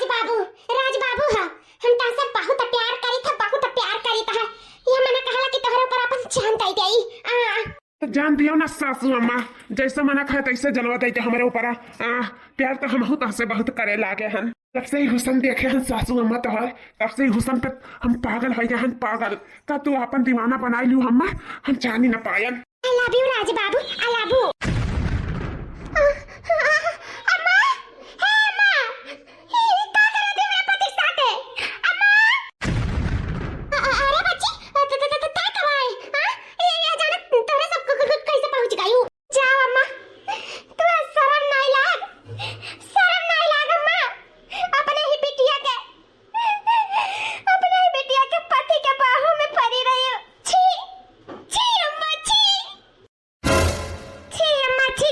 राज बाबू हा हम तासे बहुत प्यार करी था ये मना कहला कि तोहरे ऊपर अपन जान दई देई तो जान दियो ना सासू अम्मा, जैसे मना खाए तैसे जनवा दई ते हमारे ऊपर प्यार तो हम तहसे बहुत करे लागे हन। तब से ही हुसन देखे हन सासू अम्मा तोहर, तब से ही हुसन पे हम पागल हो गए हन पागल। का तू अपन दीवाना बनाई लियो अम्मा, हम जानी न पायन। I love you Raj Babu, I love you. अम्मा हे अम्मा ये का कर रही मेरे पति के साथ है अम्मा। अरे बच्ची क्या करवाए हां ये जाने तोरे सब कैसे पहुंच गई हूं। जाओ अम्मा, तू शर्म नहीं लाग अम्मा, अपने ही बिटिया के पति के बाहों में पड़ी रही हो। छी छी अम्मा छी अम्मा छी,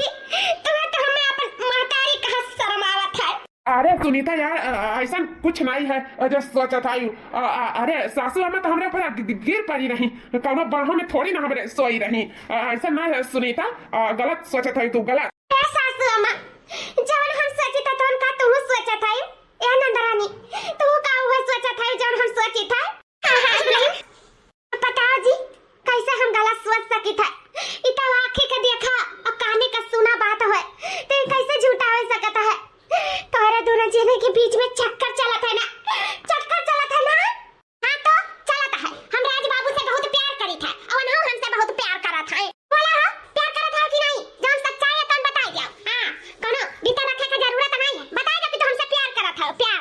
तुम्हें तो हमें अपन महतारी कहाँ शर्म आवत है। अरे सुनीता यार, ऐसा कुछ नहीं है जो सोचा था। अरे सासू अम्मा तो हमारे ऊपर गिर पड़ी रही, कौनो बाहों में थोड़ी ना हमारे सोई रही। ऐसा नहीं है सुनीता, गलत सोचा था तू, गलत। सासू अम्मा जवन हम सोची था तो उनका तुम सोचा था या नंदरानी, तू का हुआ सोचा था जवन हम सोची था। बताओ जी कैसे हम गलत सोच सकी था। इतना आंखें का देखा और काने का सुना बात है तो कैसे झूठा हो सकता है। तोरे दोनों जने के बीच में चक्कर चला था ना। हाँ तो चला था। हम राज बाबू से बहुत प्यार करी था और ना हमसे बहुत प्यार करा था। बोला हो प्यार करा था कि नहीं, जब सच्चाई है तो बताई जाओ। हां कोनो बीता रखे का जरूरत नहीं है, बताई जाओ कि तो हमसे प्यार करा था। प्यार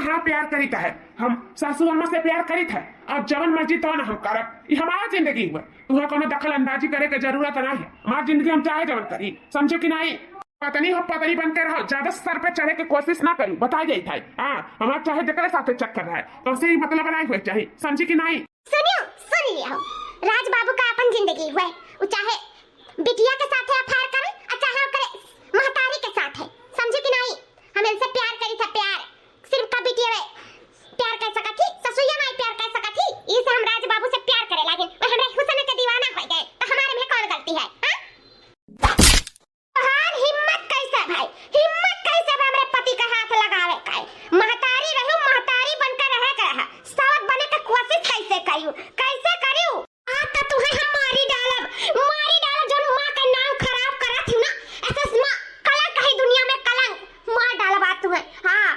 हाँ प्यार करी था है, हम सासू अम्मा से प्यार करी था। अब जवन मर्जी तो ना हम करब, ये हमारा जिंदगी हुआ, तुम्हें कोनो दखल अंदाजी करे की जरूरत नहीं है। हमारी जिंदगी हम चाहे जवन करी, समझो कि नहीं। पत्नी बनते रहो, ज्यादा सर पे चढ़े की कोशिश ना करूं, बताई जाई था। हमारा चाहे जकरे साथे चक्कर रहे तो उसे ही मतलब बनाई हुए चाहिए, समझी कि नहीं। सुन लियो राज बाबू का अपन जिंदगी हुआ, वो चाहे बिटिया के साथ अफेयर करे और चाहे करे महतारी के साथ है, समझो कि नहीं। हम इनसे प्यार करी था, प्यार सिर्फ का बिटिया में प्यार कर सका थी, ससुरिया में प्यार कर सका थी। इसे हम राज बाबू से प्यार करे लागे और हमरे हुसन के दीवाना हो गए तो हमारे में कौन गलती है। हिम्मत कैसे भाई, हिम्मत कैसे हमरे पति का हाथ लगावे का। महतारी रहू, महतारी बनकर रहे का, साथ बने का कोशिश कैसे करियो, कैसे करियो। आज तो तुम्हें हम मारी डालब जो मां का नाम खराब करा थी ना, ऐसे मां कलंक है दुनिया में, कलंक मार डालब आज तुम्हें। हां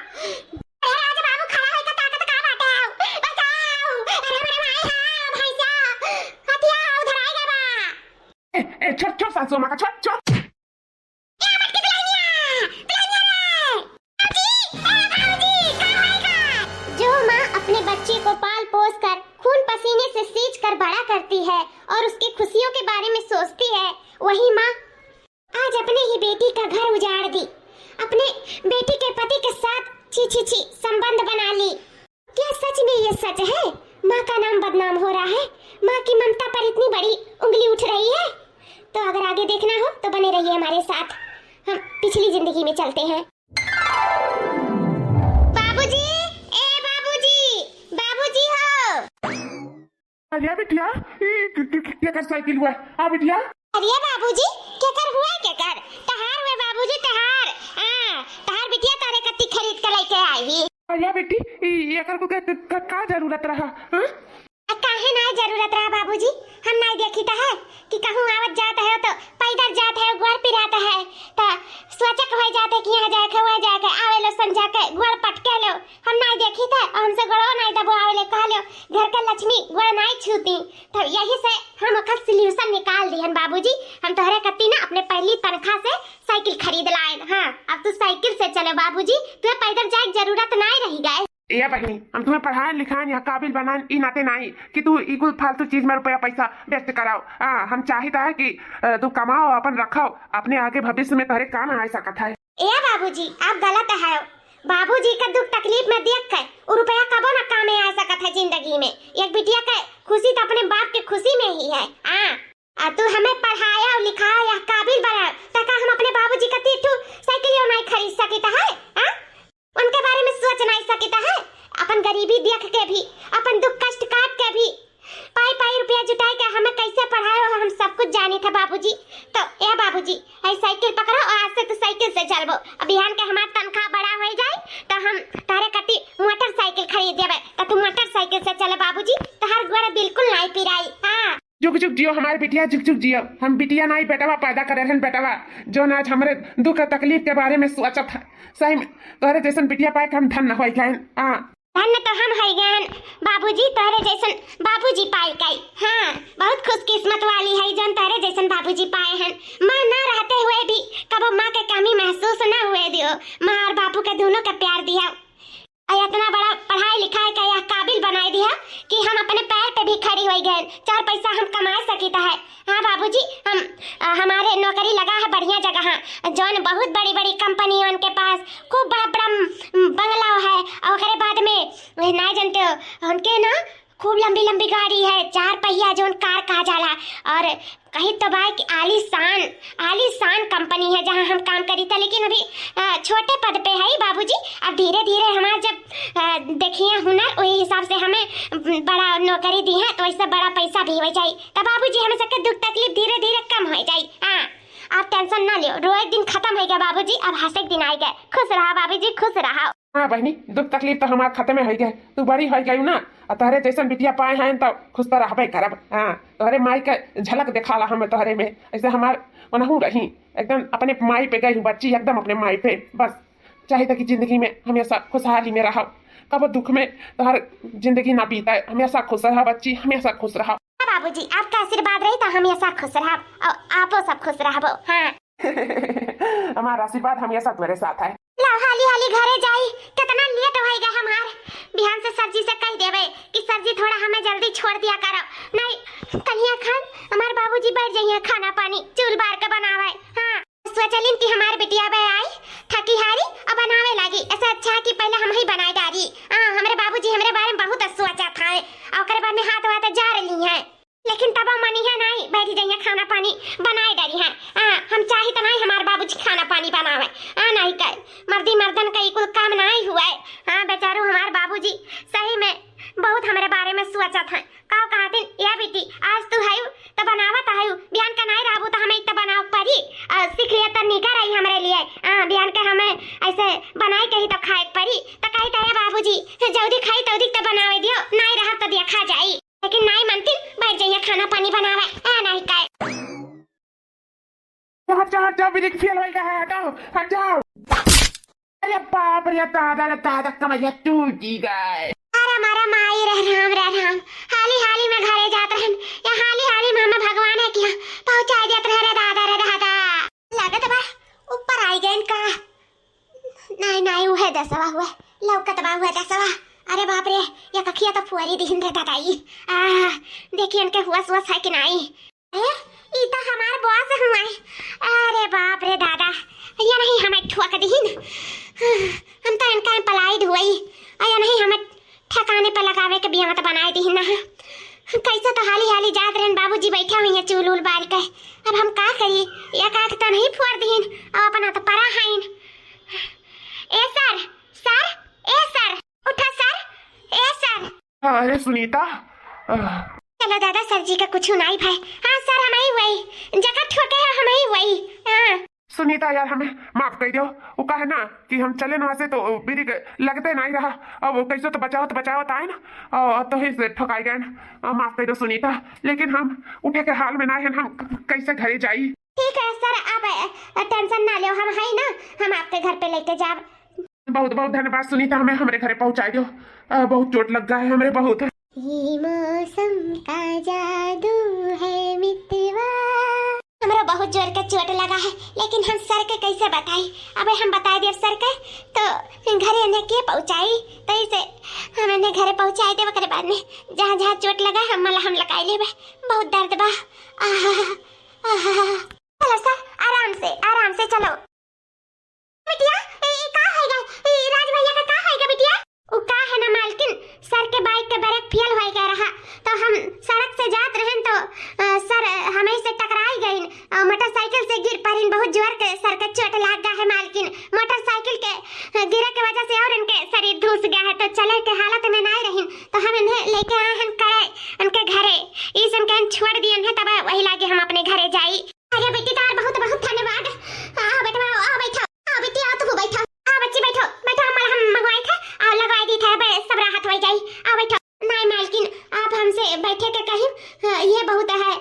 राज बाबू खड़ा है का ताकत का बाटे आओ बचाओ। अरे मेरे भाई हां भाई जा हथिया उधर आएगा बा। ए छोड़ सासू अम्मा का, छोड़ अपने बच्चे को पाल पोस कर खून पसीने से सींच कर बड़ा करती है और उसकी खुशियों के बारे में सोचती है, वही माँ आज अपने ही बेटी का घर उजाड़ दी, अपने बेटी के पति के साथ छी संबंध बना ली। क्या सच में ये सच है? माँ का नाम बदनाम हो रहा है, माँ की ममता पर इतनी बड़ी उंगली उठ रही है। तो अगर आगे देखना हो तो बने रहिए हमारे साथ, हम पिछली जिंदगी में चलते हैं। अरे बिटिया क्या कर साइकिल हुआ। हाँ बिटिया। अरे बाबूजी क्या कर हुआ, क्या कर तहार हुए बाबूजी, तहार बिटिया तारे कत्ती खरीद कर लेके आई। अरे बेटी ये कर को का जरूरत रहा। काहे ना जरूरत रहा बाबूजी, हम नहीं देखी था है कि कहूँ आवत जाता है तो पैदल जाता है, गुड़ पिराता है तो सोचक हो जाते कि यहाँ जाके वहाँ जाके आवे लो संजा के गुड़ पटके लो। हम नहीं देखी था और हमसे गुड़ो नहीं दबो आवे ले कह लो घर के लक्ष्मी गुड़ नहीं छूती। तो यही से हम ओकर सॉल्यूशन निकाल दी हन बाबूजी। हम तोहरे कत्ती ना अपने पहली तनख्वाह से साइकिल खरीद लाए। हाँ अब तू साइकिल से चले बाबूजी, तुम्हें पैदल जाए जरूरत नहीं रही गए। ये बहनी हम तुम्हें पढ़ाए लिखाए या काबिल बनाए ई नाते नहीं कि तू इकुल फालतू चीज में रुपया पैसा व्यस्त कराओ। हम चाहता है कि तू कमाओ अपन रखो, अपने आगे भविष्य में तोहरे काम आ सकता है। ए बाबूजी आप गलत है, बाबूजी का दुख तकलीफ में देख कर वो रुपया कबो ना काम में आ सकता है जिंदगी में। एक बिटिया का खुशी तो अपने बाप की खुशी में ही है। तू हमें पढ़ाया और लिखाया या काबिल बनाया ताकि हम अपने बाबूजी का तीठू साइकिल नहीं खरीद सकता है, उनके बारे में सोच नहीं सकता है। अपन गरीबी देख के भी, अपन दुख कष्ट काट के भी पाई रुपया जुटाए के हमें कैसे पढ़ाए हो हम सब कुछ जानी था बाबूजी। तो ए बाबूजी ऐ साइकिल पकड़ो और आज से तू साइकिल से चलबो। अब बिहान के हमार तनख्वाह बड़ा हो जाए तो हम तारे जियो हमारे बिटिया, जुग जुग जियो। हम बिटिया नहीं बेटवा पैदा करे रहन बेटवा, जो आज हमारे दुख तकलीफ के बारे में सोचत है। सही में तोहरे जैसन बिटिया पाए के हम धन न हो गए। हाँ धन्य तो हम है गए बाबूजी, तोहरे जैसन बाबूजी पाए गई। हाँ बहुत खुशकिस्मत वाली है जन तोहरे जैसन बाबूजी पाए हैं। माँ न रहते हुए भी कबो माँ के कमी महसूस न हुए दियो। माँ और बापू के दोनों का प्यार दिया और इतना बड़ा पढ़ाई लिखाई का यह काबिल बनाई दिया कि हम अपने पैर पे भी खड़ी हो गए, 4 पैसा हम कमा सकता है। हाँ बाबूजी, हम हमारे नौकरी लगा है बढ़िया जगह, जौन बहुत बड़ी बड़ी कंपनी उनके पास खूब बड़ा बड़ा बंगला है और उसके बाद में ना जानते हो उनके ना खूब लंबी लंबी गाड़ी है, 4 पहिया जो कार कहा जाला। और कहीं तो भाई कि आलीशान कंपनी है जहां हम काम करी था, लेकिन अभी छोटे पद पे है बाबूजी। अब धीरे धीरे हमारा जब देखिए हुनर वही हिसाब से हमें बड़ा नौकरी दी है तो ऐसा बड़ा पैसा भी हो जाए तो बाबूजी हमें सबके दुख तकलीफ धीरे धीरे कम हो जाए। हाँ आप टेंशन ना लियो, रोज दिन खत्म हो गया बाबूजी, अब हंसे दिन आ गए। खुश रहा बाबूजी, खुश रहा। हाँ बहनी, दुख तकलीफ तो हमारे खत्म हो गए, तू बड़ी हो गई ना, तोहरे जैसन बिटिया पाए हैं तो खुश तो रहबे करब। हाँ तोहरे माई के झलक दिखाला हमें तोहरे में, ऐसे हमार मनहू रही एकदम अपने माई पे गई बच्ची, एकदम अपने माई पे। बस चाहे कि जिंदगी में हमेशा खुशहाली में रहो, कब दुख में तोहर जिंदगी ना बीता, हमेशा खुश रहा बच्ची, हमेशा खुश रहो। बाबूजी आपका आशीर्वाद रही तो हमेशा खुश रहो और आपो सब खुश रहो। हाँ हमारा आशीर्वाद हमेशा तुम्हारे साथ है। ला हाली हाली घरे जाई, कितना लेट होएगा हमार। बिहान से सरजी से कह देवे कि सरजी थोड़ा हमें जल्दी छोड़ दिया करो, नहीं कन्या खान हमार बाबूजी बैठ जाइए खाना पानी चूल बार के बनावे। हाँ सोचलिन कि हमार बिटिया बे आई थकी हारी अब बनावे लगी, ऐसा अच्छा कि पहले हम ही बनाए डाली। हाँ हमारे बाबूजी हमारे बारे में बहुत सोचा था और करे बाद में हाथ वाथ जा रही है, लेकिन तब मनी है नहीं, बैठ जाइए खाना पानी बनाए डरी है। हम चाहे तो नहीं हमारे बाबूजी खाना पानी बनावे, नहीं कर मर्दी मर्दन का कुल काम नहीं हुआ है। हाँ बेचारू हमारे बाबूजी सही में बहुत हमारे बारे में सोचा था। का कहते या बेटी आज तू है तो बनावा तो है, बिहान का नहीं रहबो तो हमें इतना बनाओ परी सीख लिया तो निका रही हमारे लिए। बिहान का हमें ऐसे बनाए कही तो खाए परी तो कही तो बाबूजी जल्दी खाई तो तो बनावे दियो, नहीं रहा तो दिया खा जाई, लेकिन नहीं मनती बैठ जाइए खाना पानी बनावे। नहीं काय हट जाओ, हट जाओ, ब्रेक फेल हो गया है, हटाओ हट जाओ। अरे बाप रे, दादा कमैया टूट गए। अरे हमारा माई राम हाली हाली में घरे जात रहन, या हाली हाली में हमें भगवान है कि पहुंचा जात रहे रे दादा लागत बा ऊपर आई गए का। नहीं उहे दसवा हुआ लौकत बा हुआ दसवा। अरे बाप रे ये कखिया तो फुआरी दिहिन रे दादाई। देखिए इनके हुआ है कि नहीं। ई तो हमार बॉस हुआ है। अरे बाप रे दादा ये नहीं हमें ठुआ दिहिन, हम तो इनका पलाई ढुई या नहीं हमें ठिकाने पर लगावे के बियाह तो बनाए दी ना। कैसे तो हाली हाली जात रहन, बाबूजी बैठा हुई है चूल उल बाल के, अब हम का करी, एक आंख तो नहीं फोड़ दीन अब अपना तो परा हाइन। ए सर उठा सर, ए सर। अरे सुनीता चलो दादा सर जी का कुछ नहीं भाई। हाँ सर हम ही वही जगह ठोके हैं, हम ही वही। हाँ सुनीता यार हमें माफ कर दो, वो कहा ना कि हम चले वहां से तो बिरी लगते नहीं रहा, अब वो कैसे तो बचाओ आए ना, और तो ही से ठकाई गए। माफ कर दो सुनीता, लेकिन हम उठे के हाल में ना है, हम कैसे घरे जाई। ठीक है सर आप टेंशन ना लो, हम है ना, हम आपके घर पे लेके जाब। बहुत बहुत धन्यवाद सुनीता, हमें हमारे घरे पहुंचाई दो, बहुत चोट लग गया है हमें बहुत। ये मौसम का जादू है मितवा। हमारा बहुत जोर का चोट लगा है, लेकिन हम सर के कैसे बताई, अबे हम बता दिए सर के तो घरे इन्हें के पहुंचाई, तो इसे हम इन्हें घरे पहुंचाई दे। के बाद में जहाँ जहाँ चोट लगा हम लगाई ले, बहुत दर्द बा। चलो सर आराम से चलो। बिटिया का हैगा राज भैया का हैगा बिटिया, वो का है ना मालकिन, सर के बाइक के ब्रेक फेल हो गया रहा, तो हम सड़क से जात रहन तो सर हमें से टकराई गई, मोटरसाइकिल से गिर पड़ीन, बहुत जोर के सर के चोट लग गया है मालकिन। मोटरसाइकिल के गिरे के वजह से और इनके शरीर धुस गया है, तो चले के हालत में नहीं रही, तो हम इन्हें लेके आए हैं करे उनके घरे, इस उनके छोड़ दिए हैं, तब वही लागे हम अपने घरे जाई। अरे बेटी तार बहुत बहुत धन्यवाद। आओ बेटा आओ बैठो, आओ बेटी आओ तुम बैठो, आओ बच्ची बैठो हम मंगवाए थे और लगवाई दी थे, सब राहत हो जाई। आओ बैठो। नहीं मालकिन आप हमसे बैठे के कहीं ये बहुत है,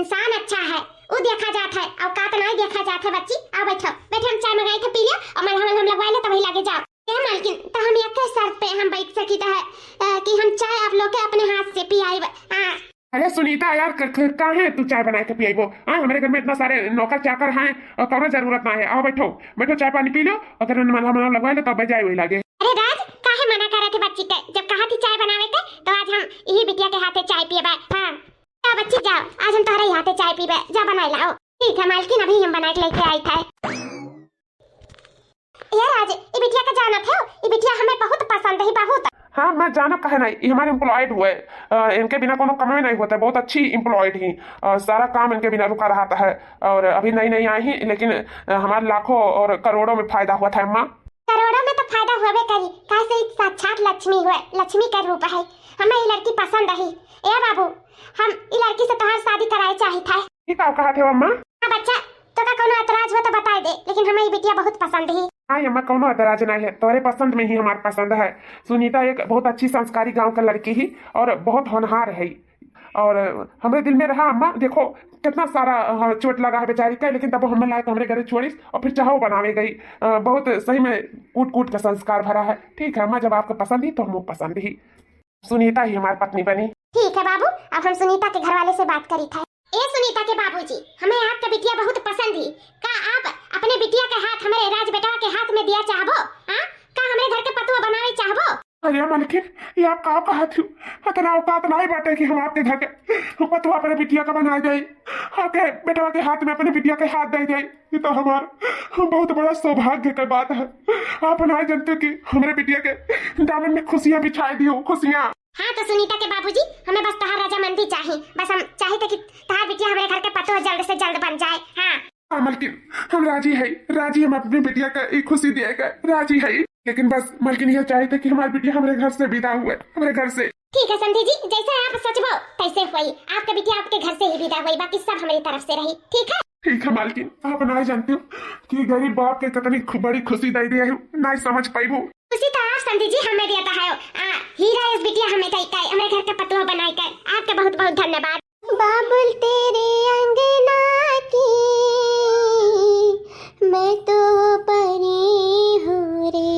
इंसान अच्छा है वो देखा जाता है, औकात नहीं देखा जाता है। बच्ची आओ बैठो बैठो, हम चाय मंगाई थे पी लियो और हम लगवाए ले तभी लागे जाओ। क्या मालकिन तो हम एक शर्त पे हम बैठ सकी तो है कि हम चाय आप लोग के अपने हाथ से पियाई। हाँ अरे सुनीता यार कहाँ है तू चाय बना के पियाई वो? हाँ हमारे घर में इतना सारे नौकर चाकर हैं और कौन जरूरत ना है। आओ बैठो बैठो चाय पानी पी लो, अगर मना लगवा लो तब जाए वही लागे। अरे राज काहे मना कर रहे थे बच्ची के? जब कहा थी चाय बनावे थे तो आज हम यही बिटिया के हाथे चाय पिए। हाँ जाओ बच्ची जाओ, आज हम तुम्हारे हाथे चाय पीबे, जा बनाई लाओ। ठीक है मालकिन, अभी हम बना के लेके आई था। यार आज ये बिटिया का जाना था, ये बिटिया हमें बहुत पसंद है बहुत। हाँ मैं जाना कहे नहीं, ये हमारे एम्प्लॉयड हुए, इनके बिना कोनो काम नहीं होता, बहुत अच्छी एम्प्लॉयड ही, सारा काम इनके बिना रुका रहता है। और अभी नई नई आई ही, लेकिन हमारे लाखों और करोड़ों में फायदा हुआ था अम्मा। करोड़ों में तो फायदा हुए करी, कैसे साक्षात लक्ष्मी हुए, लक्ष्मी का रूप है। हमें ये लड़की पसंद है। ए बाबू हम ये लड़की से तुम्हारी शादी कराए चाहे था। ठीक है कहा थे अम्मा। हाँ बच्चा तो का कोनो एतराज हो तो बता दे, लेकिन हमें ये बिटिया बहुत पसंद है। हाँ अम्मा कोनो एतराज नहीं है, तुम्हारे पसंद में ही हमारे पसंद है। सुनीता एक बहुत अच्छी संस्कारी गांव का लड़की ही और बहुत होनहार है, और हमारे दिल में रहा अम्मा। देखो कितना सारा चोट लगा है बेचारी का, लेकिन तब हमें लायक हमारे घर छोड़ीस और फिर चाहो बनावे गई। बहुत सही में कूट कूट का संस्कार भरा है। ठीक है अम्मा, जब आपको पसंद ही तो हम पसंद ही, सुनीता ही हमारी पत्नी बनी। ठीक है बाबू, अब हम सुनीता के घर वाले से बात करी था। ए सुनीता के बाबूजी, हमें आपका बिटिया बहुत पसंद ही। का आप अपने बिटिया के हाथ हमारे राज बेटा के हाथ में दिया चाहबो? हां का हमारे घर के पतुआ बनावे चाहबो? अरे मालकिन ये आप का कहा थी, इतना औकात नहीं बाटे कि हम आपके घर के पतुआ अपने बिटिया का बना दे, आके बेटवा के हाथ में अपने बिटिया के हाथ दे दे। ये तो हमारा बहुत बड़ा सौभाग्य का बात है। आप नहीं जानते कि हमारे बिटिया के दामन में खुशियां बिछाई दी हो, खुशियां। हाँ तो सुनीता के बाबूजी, हमें बस तहार रजामंदी चाहिए। बस हम चाहते कि तहार बिटिया हमारे घर के पतोह जल्द से जल्द बन जाए। हाँ मालकिन हम राजी है, राजी हम अपनी बिटिया का एक खुशी दिएगा, राजी है। लेकिन बस मालकिन ये चाहते कि हमारी बिटिया हमारे घर से विदा हुए, हमारे घर से। ठीक है समझी जी, जैसे आप सोचबो तैसे हुई। आपका बिटिया आपके घर से ही विदा हुई, बाकी सब हमारी तरफ से रही। ठीक है ठीक है मालकिन, आप नहीं जानते हो कि गरीब बाप के कितनी बड़ी खुशी दे दिया है, नहीं समझ पाइबो। खुशी तो आप समझी जी हमें देता है। हीरा इस बिटिया हमें दई का हमारे घर का पतोह बनाई कर। आपका बहुत बहुत धन्यवाद। बाबुल तेरे अंगना की मैं तो परी हूँ रे,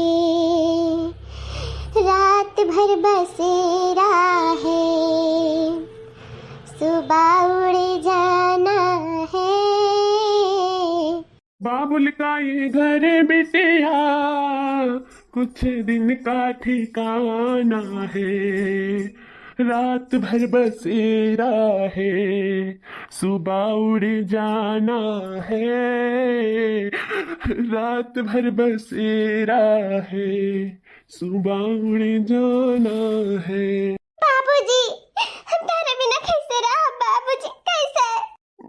रात भर बसेरा है, सुबह उड़ जाना है। बाबुल का ये घर बिटिया कुछ दिन का ठिकाना है, रात भर बसेरा है, सुबह उड़ जाना है, रात भर बसेरा है, सुबह उड़ जाना है। बाबूजी तेरे बिना कैसे रहा बाबूजी, कैसे?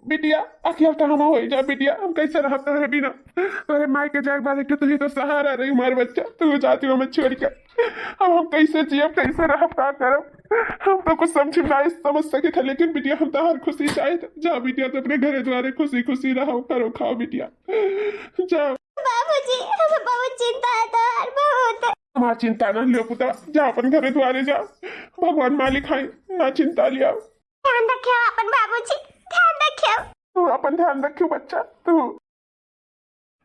बिटिया अखियाल कहाँ हो जा बिटिया, हम कैसे रहते हैं बिना तेरे माई के जाए बाद तू ही तो सहारा रही हमारे बच्चा, तू जाती हो हमें छोड़ कर। अब हम कैसे जियब कैसे रहब का करब, हम तो कुछ समझ सके थे। लेकिन बिटिया हम तो हर खुशी चाहे थे। जा बिटिया तो अपने घरे द्वारे खुशी खुशी रहो, करो खाओ बिटिया, जाओ। बाबूजी हमें बहुत चिंता है तो हर बहुत। हमारा चिंता न लियो पुता, जाओ अपन घरे द्वारे जाओ, भगवान मालिक है, ना चिंता लिया। ध्यान रखियो अपन बाबूजी, ध्यान रखियो। तू अपन ध्यान रखियो बच्चा तू।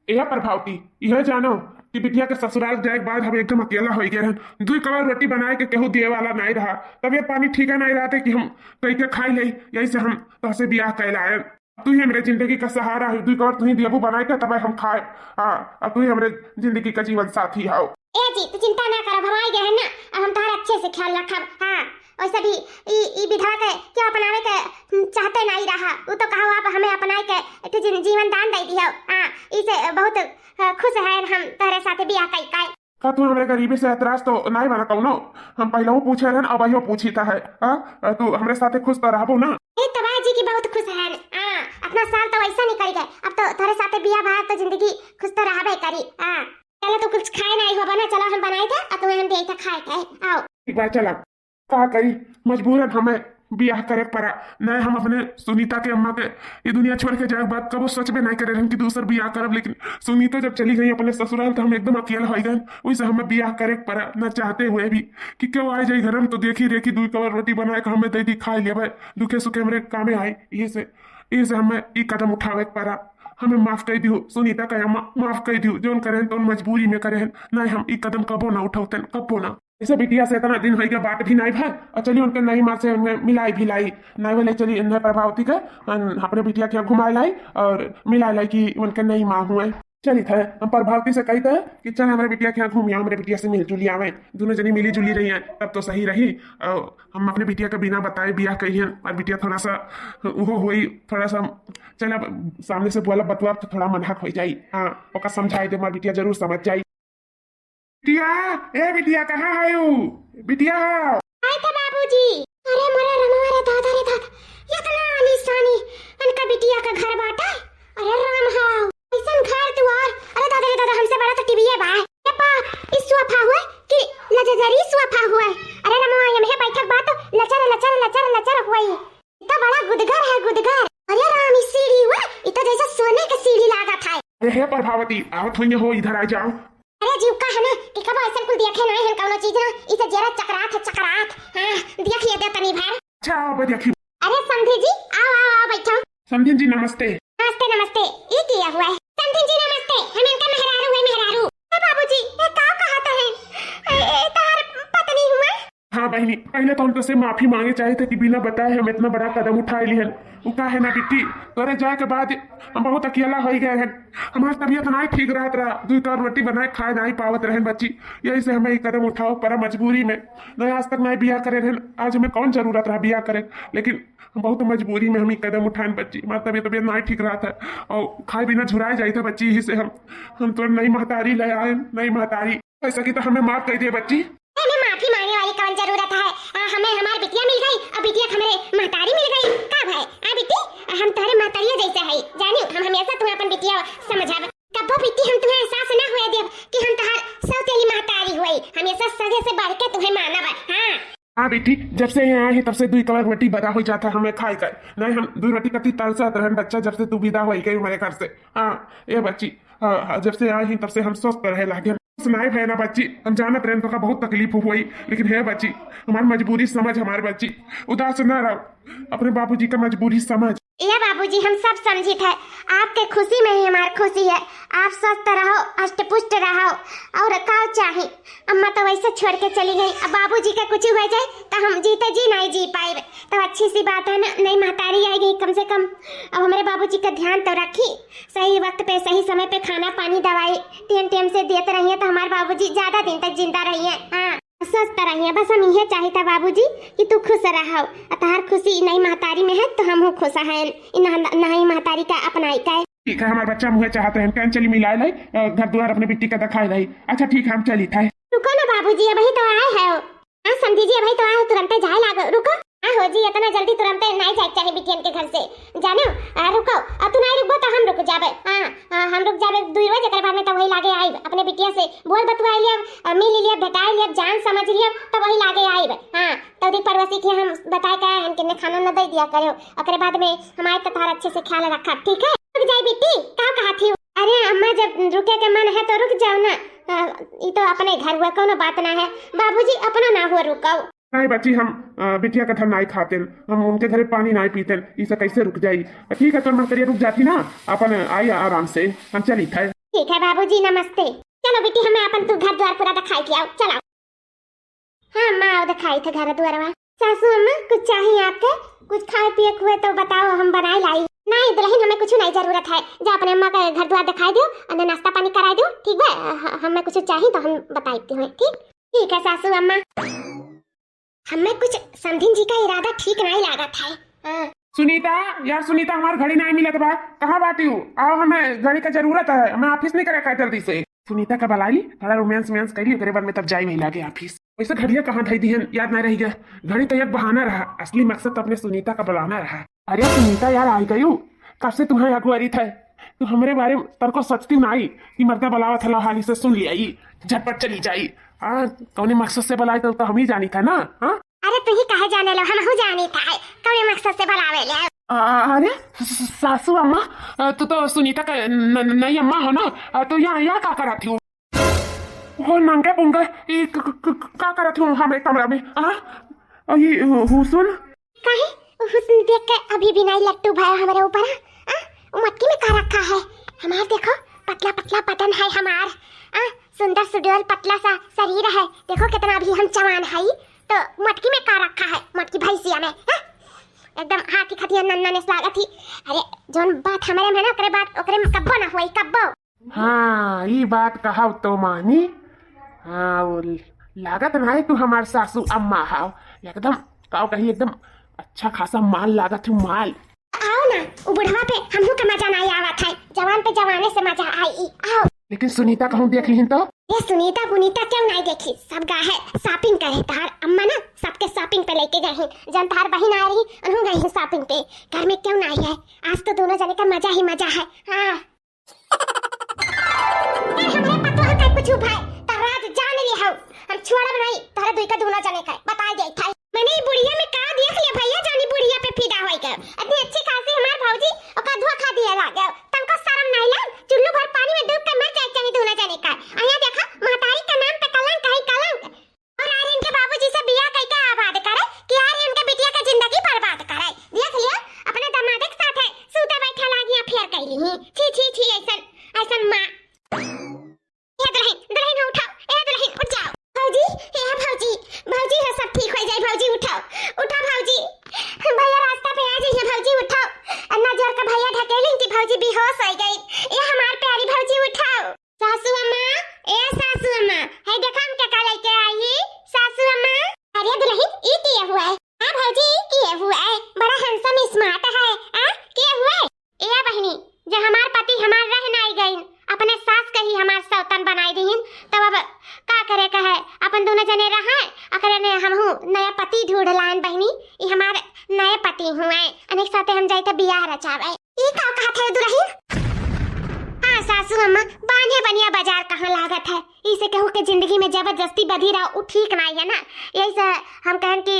यह प्रभावती यह जानो कि बिटिया के ससुराल जाए के बाद हम एकदम अकेला हो गए। दू कबार रोटी बनाए के केहू दिए वाला नहीं रहा, तबियत पानी ठीक है नहीं रहते कि हम कहीं के खाई ले, यही से हम तोसे ब्याह कैलाए। तू ही हमारे जिंदगी का सहारा है, दू कबार तू ही दियबू बनाए के तब हम खाए। हाँ तू ही हमारे जिंदगी का जीवन साथी हो। ए जी तू चिंता ना कर, हम आए गए हैं ना, अब हम तुम्हारा अच्छे से ख्याल रखब। हाँ वैसे भी ई विधवा के क्यों अपनावे के चाहते नहीं रहा, वो तो कहो आप हमें अपनाए के जीवन दान दे दियो। हाँ इसे बहुत खुश है हम तेरे साथ ब्याह कई का। का तू हमारे गरीबी से एतराज तो नहीं बना कौनो, हम पहले पूछे रहन अब अहियो पूछी है। तू हमारे साथ खुश तो रहबो ना। तबाह जी की बहुत खुश है। अपना साल तो वैसा निकल गए, अब तो तेरे साथ ब्याह बात तो जिंदगी खुश तो रहबे करी। चलो तो कुछ खाए नहीं हो बना, चलो हम बनाए थे अब तुम्हें हम दे थे खाए के। आओ ठीक बात, चला का करी मजबूरन हमें ब्याह करे पड़ा। न हम अपने सुनीता के अम्मा के ये दुनिया छोड़ के जाए बात कबो सोच में नहीं करे हम कि दूसर ब्याह करब, लेकिन सुनीता जब चली गई अपने ससुराल तो हम एकदम अकेला हो गए। वैसे हमें ब्याह करे पड़ा, न चाहते हुए भी कि क्यों आए जाए घर में तो देखी रेखी दू कवर रोटी बनाए के हमें दे दी खाए ले, दुखे सुखे हमारे कामे आए। ये से इसे हमें ई कदम उठावे के पड़ा। हमें माफ कर दियो सुनीता का अम्मा, माफ कर दियो। जोन करें तो मजबूरी में करें, नहीं हम ई कदम कबो ना उठाते, कबो ना। ऐसे बिटिया से इतना दिन हो गया, बात भी नहीं भाई। और चलिए उनके नई माँ से उनमें मिलाई भी लाई, नहीं बोले चलिए इन्हें प्रभावती का अपने बिटिया के यहाँ घुमा लाई और मिला लाई कि उनके नई माँ हुए। चलिए था हम प्रभावती से कहते हैं कि चल हमारे बिटिया के यहाँ घूमिया, हमारे बिटिया से मिल जुली आवे, दोनों जनी मिली जुली रही हैं तब तो सही रही। और हम अपने बिटिया का बिना बताए बियाह कहिए और बिटिया थोड़ा सा वो हुई, थोड़ा सा चल अब सामने से बोला बतवा तो थोड़ा मनहक हो जाई। हाँ ओका समझाई दे, हमारी बिटिया जरूर समझ जाई। बिटिया, ए बिटिया कहाँ है यू? बिटिया आए थे बाबूजी। अरे मोरे रमा रे दादा रे दादा, इतना आलीशानी उनका बिटिया का घर बाटा। अरे राम हाउ ऐसन घर द्वार। अरे दादा रे दादा, हमसे बड़ा तो टीवी है भाई। ये पा इस सोफा हुआ कि लजजरी सोफा हुआ। अरे रमा ये में बैठक बात लचर लचर लचर लचर हुई। इतना बड़ा गुदगर है गुदगर। अरे राम इस सीढ़ी हुआ इतना जैसा सोने का सीढ़ी लागा था। अरे हे प्रभावती आवत हुई हो, इधर आ जाओ। अरे जीव का हमें कि कब ऐसा कुल देखे नहीं है कौनो चीज ना, इसे जरा चकरात है चकरात। हां देखिए दे तनी भर। अच्छा अब देखिए। अरे समधी जी आओ आओ आओ बैठो। समधिन जी नमस्ते। नमस्ते नमस्ते। ये किया हुआ है समधी जी नमस्ते। हम इनका मेहरारू है मेहरारू। ए बाबूजी ये का कहता है ए तार पत्नी हुआ। हाँ बहनी, पहले तो हम तुझसे माफी मांगे चाहे थे कि बिना बताए हम इतना बड़ा कदम उठाए लिए वो का है ना बिट्टी, तोरे जाए के बाद हम बहुत अकेला हो गए हैं। हमारी तबीयत नहीं ठीक रहत रहा, दू और रोटी बनाए खाए नहीं पावत रहे बच्ची, यही से हमें कदम उठाओ पड़ा मजबूरी में। नहीं आज तक नहीं बिया करे रहे, आज हमें कौन जरूरत रहा बिया करे, लेकिन हम बहुत मजबूरी में हम ही कदम उठाए बच्ची। हमारी तबीयत नहीं ठीक रहा था और खाए बिना झुराए जाए थे बच्ची, यही से हम तो नई महतारी ले आए। नई महतारी ऐसा की तो हमें माफ कर दिए बच्ची। हमें माफी मांगने वाली कौन जरूरत है। हमें हमारी बिटिया मिल गई और बिटिया हमारे महतारी मिल गई। का भाई आ बिटी हम तुम्हारे महतारिया जैसे है जानियो, हम हमेशा तुम्हें अपन बिटिया समझावे। कबो बिटी हम तुम्हें एहसास ना हुए देव कि हम तहार सौतेली महतारी हुई, हमेशा सगे से बढ़ के तुम्हें मानब। हां हाँ बेटी, जब से यहाँ आई तब से दुई कवर रोटी बड़ा हो जाता हमें खाए कर। नहीं हम दो रोटी कती तरसत रहन बच्चा, जब से तू विदा हो गई हमारे घर से। हाँ ये बच्ची जब से आई तब से हम स्वस्थ रहे लागे। सुनाई है ना बच्ची, हम जानत रहे तो बहुत तकलीफ हुई, लेकिन है बच्ची हमारी मजबूरी समझ। हमारे बच्ची उदास न रहो, अपने बाबूजी का मजबूरी समझ। ये बाबूजी हम सब समझित है, आपके खुशी में ही हमारी खुशी है। आप स्वस्थ रहो, अष्टपुष्ट रहो और का चाहिए। अम्मा तो वैसे छोड़ के चली गई, अब बाबूजी का कुछ हो जाए तो हम जीते जी नहीं जी पाए, तो अच्छी सी बात है ना, नई महतारी आएगी कम से कम। अब हमारे बाबूजी का ध्यान तो रखी, सही वक्त पे सही समय पे खाना पानी दवाई टेम टेम से देते रहिए तो हमारे बाबूजी ज्यादा दिन तक जिंदा रहिए। हाँ स्वस्थ रहिए, बस हम यही चाहिए बाबूजी कि तू खुश रहो। तहार खुशी नई महतारी में है तो हम खुश हैं नई महतारी का अपनाई का। ठीक है हमारे बच्चा मुझे चाहते हैं, कहीं चली मिला लाई घर द्वार अपने बिट्टी का दिखाई लाई। अच्छा ठीक है हम चली था। रुको ना बाबूजी अभी तो आए है। हाँ समझी जी अभी तो आए, तुरंत जाए लागो। रुको हाँ हो जी इतना जल्दी तुरंत नहीं जाए चाहिए बिटियन के घर से जानो। रुको तू नहीं रुको तो हम रुक जाबे। हाँ हम रुक जाबे 2 रोज एक बाद में तो वही लागे आई अपने बिटिया से बोल बतवाई लिया, मिल लिया, भेटाई लिया, जान समझ लिया तो वही लागे आई। हाँ तो दी परवसी के हम बताए का हम किन्ने खाना न दे दिया करो, ओकरे बाद में हमारे तो तार अच्छे से ख्याल रखा। ठीक है रुक जाई बिट्टी का कहा थी। अरे अम्मा जब रुके के मन है तो रुक जाओ ना, ये तो अपने घर हुआ कोनो बात ना है। बाबूजी अपना ना हुआ रुको। नहीं बच्ची हम बिटिया का घर नहीं खाते, हम उनके घर पानी नहीं पीते, इसे कैसे रुक जाई। ठीक है तो महतरिया रुक जाती ना, अपन आई आराम से हम चली थे। ठीक है बाबूजी नमस्ते। चलो बेटी हमें अपन तू घर द्वार पूरा दिखाई के आओ चलो। हाँ माँ दिखाई थे घर द्वार। सासू अम्मा कुछ चाहिए आपके, कुछ खाए पिए हुए तो बताओ हम बनाए लाई। नहीं दुल्हन हमें कुछ नहीं जरूरत है, जा अपने अम्मा का घर द्वार दिखाई दो और नाश्ता पानी कराई दो। ठीक है हमें कुछ चाहिए तो हम बताती हूँ। ठीक है सासू अम्मा। हमें कुछ समधिन जी का इरादा ठीक नहीं लगा था। सुनीता यार सुनीता हमारे घड़ी नहीं मिलत बा, कहाँ बाटी हूँ? आओ हमें घड़ी का जरूरत है, हमें ऑफिस नहीं करे जल्दी से। सुनीता का बुला ली, थोड़ा रोमांस वोमांस कर ली, ओकरे बाद में तब जाई वही लागे ऑफिस। वैसे घड़िया कहाँ धई दी है याद नहीं रही गया, घड़ी तो एक बहाना रहा, असली मकसद तो अपने सुनीता का बुलाना रहा। अरे सुनीता यार आई गई हूँ, कब से तुम्हें अगुवारी था, तो हमारे बारे में तनको सोचती नहीं कि मर्दा बुलावा था, हाली से सुन लिया झटपट चली जाई। हाँ कौन मकसद से बुलाई तो हम ही जानी था ना। हाँ अरे तू ही कहे जाने लो, हम हो जानी था कौन मकसद से बुलावे ले। अरे सासू अम्मा तू तो सुनीता का नई अम्मा हो ना, तो यहाँ क्या करा थी वो नंगे पुंगे क्या करा थी हमारे कमरा में। ये सुन कहीं हुस्न देख के अभी भी नहीं लट्टू भाई हमारे ऊपर। मटकी में का रखा है हमार, देखो पतला पतला पतन है हमार। सुंदर सुडोल पतला सा शरीर है, देखो कितना भी हम जवान है। तो मटकी में का रखा है, मटकी भैंसिया में एकदम हाथी खतिया नन्ना ने स्वागत ही। अरे जोन बात हमारे में ना ओकरे बात ओकरे में कब्बो ना होई कब्बो। हाँ ये बात कहा तो मानी। हाँ वो लागत नहीं तू हमार सासू अम्मा हाव, एकदम काव कही एकदम अच्छा खासा माल लागत है माल। आओ ना वो बुढ़वा पे हमहू का मजा नहीं आवत है, जवान पे जवाने से मजा आई। आओ। लेकिन सुनीता कहूँ देख ली तो ये सुनीता पुनीता क्यों नहीं देखी, सब गा है शॉपिंग करे। तार अम्मा ना सबके शॉपिंग पे लेके गए हैं, जन तार बहन आ रही उन्होंने गई है शॉपिंग पे। घर में क्यों नहीं है, आज तो दोनों जने का मजा ही मजा है। हाँ हमें पता है कुछ भाई तराज जान ली हो, हम छोड़ा नहीं तारे दुई का दोनों जने का बता दे था। मैंने बुढ़िया में का देख लिया भैया, जानी बुढ़िया पे फिदा होई गए। इतनी अच्छी खासी हमार भौजी और का धुआ खा दिया लागे, तनको शर्म नहीं ला। चुल्लू भर पानी में डूब के मर जाए जानी दोनों जने का। आया देखा महतारी का नाम पे कलंक है कलंक। और आर्यन के बाबूजी से बियाह करके आबाद करे कि आर्यन के बिटिया का जिंदगी बर्बाद करे। देख लिया अपने दामाद के साथ है सूते बैठा लागिया फेर कैली ही। छी छी छी ऐसन ऐसन मां। ए दुल्हन उठाओ, ए दुल्हन उठ जाओ। भौजी ए भौजी भौजी है सब ठीक हो जाए। भौजी उठाओ उठाओ भौजी, भैया रास्ता पे आ जाइए। भौजी उठाओ, अन्ना जोर का भैया ढकेलिन कि भौजी बेहोश हो गई। ये हमार प्यारी भौजी उठाओ। सासू अम्मा, ए सासू अम्मा है देखा हम क्या लेके आई। सासू अम्मा अरे दुल्हन ई किए हुआ है। हां भौजी किए हुआ है, बड़ा हैंडसम स्मार्ट है। किए हुआ है ए बहनी, जो हमार पति हमार रह नहीं गई अपने सास कही हमार सौतन बनाई दीन, तब अब का करे का है अपन दोनों जने रहा अकरे ने हमहू नया पति ढूंढ लान बहनी। ये हमारे नए पति हुए अनेक साथे हम जाई त बियाह रचावे। ई का कहत है दुल्हन। हाँ सासू अम्मा बांधे बनिया बाजार कहाँ लागत है, इसे कहूँ कि जिंदगी में जबरदस्ती बधी रहा वो ठीक नहीं है ना। यही से हम कहन कि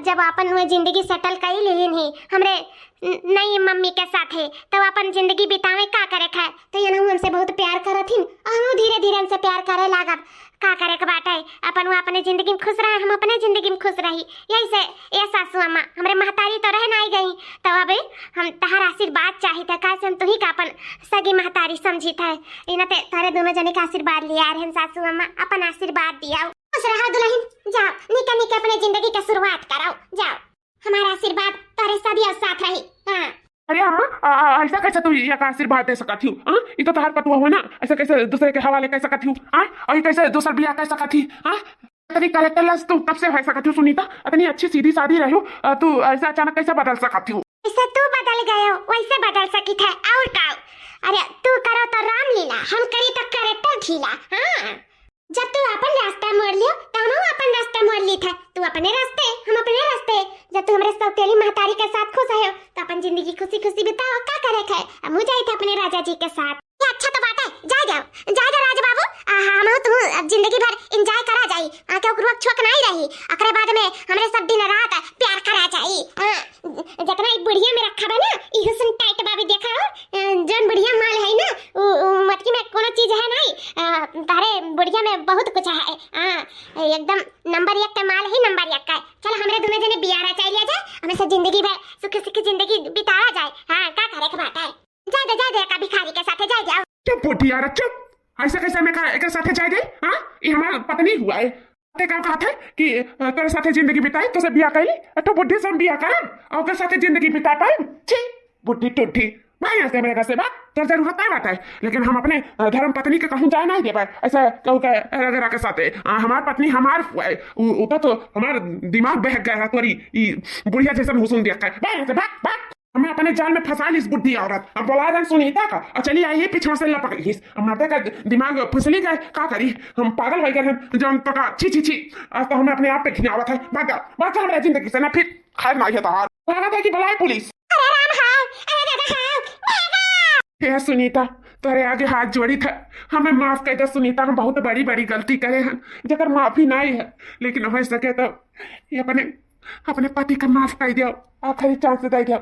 जब अपन वो जिंदगी सेटल कर ली ही हमरे नई मम्मी के साथ है तब अपन जिंदगी बितावे का करे खाए। तो ये हमसे बहुत प्यार करथिन और हम धीरे धीरे हमसे प्यार करे लागब। का करे के बात है अपन वो अपने जिंदगी में खुश रहे, हम अपने जिंदगी में खुश रही। यही से ये सासू अम्मा हमरे महतारी तो रह नहीं गई, तो अब हम तहार आशीर्वाद चाहिए था। कैसे हम तुही का अपन सगी महतारी समझी था, इनते तारे दोनों जने का आशीर्वाद लिया रहे। सासू अम्मा अपन आशीर्वाद दिया। खुश रहो दुल्हन, जाओ निका निका अपने जिंदगी का शुरुआत कराओ। जाओ हमारा आशीर्वाद तारे सभी और साथ रही। हाँ अरे अम्मा ऐसा कैसे तू ये का आशीर्वाद दे सकती हूँ। ये तो तहार पतुआ हो ना, ऐसा कैसे दूसरे के हवाले कर सकती हूँ। और कैसे दूसरा बियाह कर सकती। तेरी कैरेक्टरलेस तू तब से हो सकती हूँ सुनीता, इतनी अच्छी सीधी सादी रही हो, तू ऐसा अचानक कैसे बदल सकती हूँ। ऐसे तू बदल गए हो वैसे बदल सकी था और का। अरे तू करो तो रामलीला, हम करी तो कैरेक्टर ढीला। हाँ जब तू अपन रास्ता मोड़ लियो तो हम अपन रास्ता मोड़ ली था। तू अपने रास्ते हम अपने रास्ते। जब तू हमारे सौतेली महतारी के साथ खुश है तो अपन जिंदगी खुशी खुशी बिताओ। क्या करे थे हम जाए थे अपने राजा जी के साथ। ये अच्छा तो बात है, जा जाओ राजा बाबू। हम तू जिंदगी भर एंजॉय करा जाई, आके रुक छोक नहीं रही। अकरे बाद में हमरे सब दिन रात प्यार करा जाई। जितना एक बुढ़िया में रखा बा ना ई हुस्न टाइट बाबी देखा जन बुढ़िया माल है ना मटकी में कोनो चीज है नहीं। तारे बुढ़िया में बहुत कुछ है। एकदम नंबर 1 का माल है, नंबर 1 का। चल हमरे दोनों जने बियाह रचा लिया जाए, हमें सब जिंदगी भर सुखी सुखी जिंदगी बितावा जाए। हाँ का करे के बात है। जा दे का भिखारी के साथ जा जाओ। चुप बुढ़िया रे चुप, ऐसा कैसे मैं एक साथ जाए गई। ये हमारा पत्नी हुआ है। ते का कहा था कि तेरे साथे जिंदगी बिताई तो से बियाह कैली, तो बुढ़ी से बियाह करम और के साथे जिंदगी बिता पाए। छी बुढ़ी टुड्ढी, मैं यहाँ से मेरे घर से बात तो जरूरत नहीं बात है। लेकिन हम अपने धर्म पत्नी के कहूँ जाए नहीं दे पाए ऐसा कहूँ के के साथ हमार पत्नी हमार ऊपर तो हमार दिमाग बहक गया तोरी बुढ़िया जैसा हुसुन देख कर। हमें अपने जाल में फंसा ली इस बुढ़ी औरत। अब बोला रहा सुनीता का और चली आई पीछे से लपक ली। हम नाते का दिमाग फिसली गए, का करी हम पागल हो गए हैं। जब तो का छी छी छी आज तो हमें अपने आप पे खिनावत है। बात हमारे जिंदगी से ना फिर खैर नहीं है। भागा था कि बुलाए पुलिस। हे सुनीता तोरे आगे हाथ जोड़ी था, हमें माफ कर दे सुनीता। हम बहुत बड़ी बड़ी गलती करे हैं जकर माफी नहीं है, लेकिन हो सके तो ये अपने अपने पति का माफ कर दियो, आखिरी चांस दे दियो।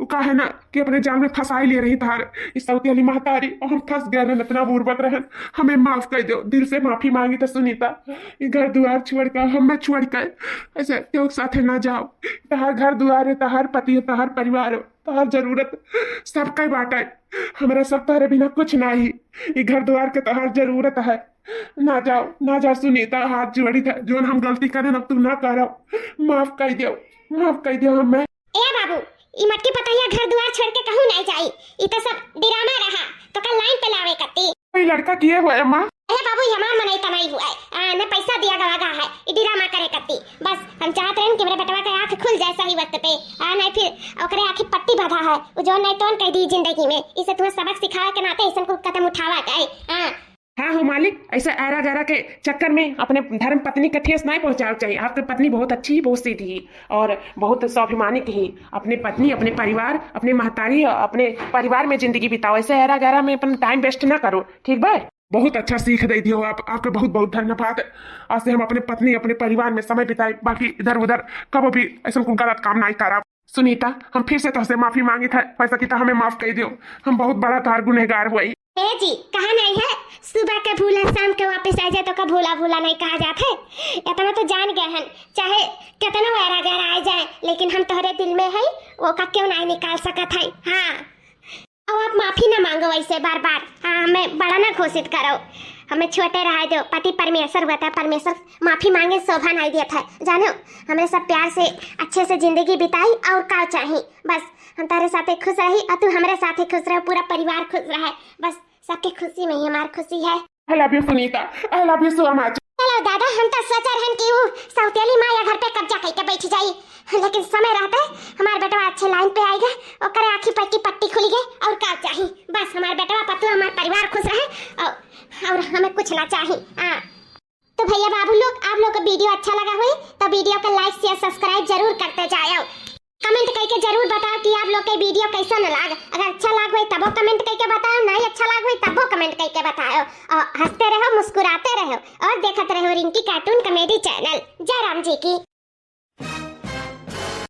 वो कहा है ना कि अपने जान में फंसाई ले रही तार इस सऊती वाली महतारी, और हम फंस गए रहन, इतना बुर्बक रहन। हमें माफ कर दो, दिल से माफी मांगी तो सुनीता। ये घर द्वार छोड़ कर, हम छोड़ कर ऐसे क्यों साथे ना जाओ। तहार घर द्वार है, तहार पति है, तहार परिवार है, तहार जरूरत सबका ही बाटा है। हमारा सब तारे बिना कुछ ना ही। ये घर द्वार के तहार जरूरत है। ना जाओ, ना जाओ सुनीता, हाथ जोड़ी था। जो हम गलती करें अब तू ना करो, माफ कर दियो, माफ कर दियो हमें। ए बाबू, ई मटकी पतैया घर द्वार छोड़ के कहूं नहीं जाई। ई तो सब ड्रामा रहा, तो कल लाइन पे लावे कती। कोई लड़का किए हुआ है माँ? ए बाबू, हमार मनई तनाई हुआ है, ने पैसा दिया गवागा है, ई ड्रामा करे कती। बस हम चाहते हैं कि मेरे बेटवा का आंख खुल जाए सही वक्त पे। नहीं फिर ओकरे आंखी पट्टी बांधा है, वो जो नहीं तोन कह दी जिंदगी में। इसे तुम्हें सबक सिखावे के नाते ऐसन को कदम उठावा है। हां हाँ हो मालिक, ऐसे आरा गहरा के चक्कर में अपने धर्म पत्नी का ठेस नहीं पहुंचाना चाहिए। आपकी पत्नी बहुत अच्छी, बहुत सीधी और बहुत स्वाभिमानी थी। अपने पत्नी, अपने परिवार, अपने महतारी, अपने परिवार में जिंदगी बिताओ। ऐसे आरा गहरा में अपन टाइम वेस्ट ना करो, ठीक बा? बहुत अच्छा सीख दे दियो आप, आपका बहुत बहुत धन्यवाद। आज से हम अपने पत्नी, अपने परिवार में समय बिताए, बाकी इधर उधर कभी भी ऐसा कोई गलत काम नहीं करा। सुनीता, हम फिर से तुझसे माफी मांगी था, पैसा की हमें माफ कर दियो। हम बहुत बड़ा तार गुनहगार हुई। जी कहा नहीं है, सुबह के भूला शाम के वापस आ जाए तो का भूला भूला नहीं कहा जाता है। इतना तो जान गए हैं, चाहे कितना वैरा गहरा आ जाए, लेकिन हम तुम्हारे दिल में है, वो का क्यों नहीं निकाल सकत है। हाँ, और आप माफी ना मांगो ऐसे बार बार। हाँ, हमें बड़ा ना घोषित करो, हमें छोटे रह दो। पति परमेश्वर हुआ था, परमेश्वर माफी मांगे शोभा नहीं दिया था। जानो, हमें सब प्यार से अच्छे से जिंदगी बिताई, और का चाहिए। बस हम तारे साथे खुश रही और तू हमारे साथे खुश रहे, पूरा परिवार खुश रहे। बस सबके खुशी में ही हमारी खुशी है। I love you Sunita, I love you so much। चलो दादा, हम तो सोच रहे हैं कि वो सौतेली माँ या घर पे कब्जा करके बैठ जाई, लेकिन समय रहते हमारे बेटवा अच्छे लाइन पे आएगा और करे आँखी पट्टी पट्टी खुल गई, और क्या चाहिए। बस हमारे बेटवा पतू, हमारा परिवार खुश रहे, और हमें कुछ ना चाहिए। हाँ तो भैया बाबू लोग, आप लोग को वीडियो अच्छा लगा हुई तो वीडियो को लाइक शेयर सब्सक्राइब जरूर करते जाओ। कमेंट करके जरूर बताओ कि आप लोग के वीडियो कैसा न लगा। अगर अच्छा लगा हो तबो कमेंट करके बताओ, नहीं अच्छा लगा हो तबो कमेंट करके बताओ। और हंसते रहो, मुस्कुराते रहो और देखते रहो रिंकी कार्टून कॉमेडी चैनल। जय राम जी की।